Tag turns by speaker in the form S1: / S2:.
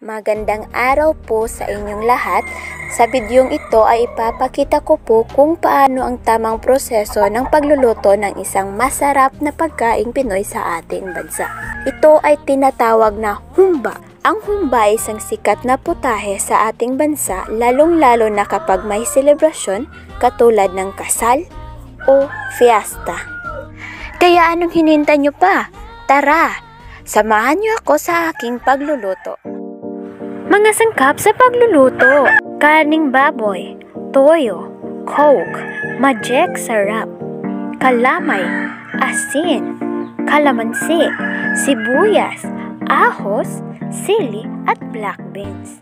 S1: Magandang araw po sa inyong lahat. Sa bidyong ito ay ipapakita ko po kung paano ang tamang proseso ng pagluluto ng isang masarap na pagkaing Pinoy sa ating bansa. Ito ay tinatawag na humba. Ang humba ay isang sikat na putahe sa ating bansa, lalong-lalo na kapag may selebrasyon katulad ng kasal o fiesta. Kaya anong hinihintay nyo pa? Tara! Samahan niyo ako sa aking pagluluto. Mga sangkap sa pagluluto: kaning baboy, toyo, coke, magic sarap, kalamay, asin, kalamansi, sibuyas, ahos, sili at black beans.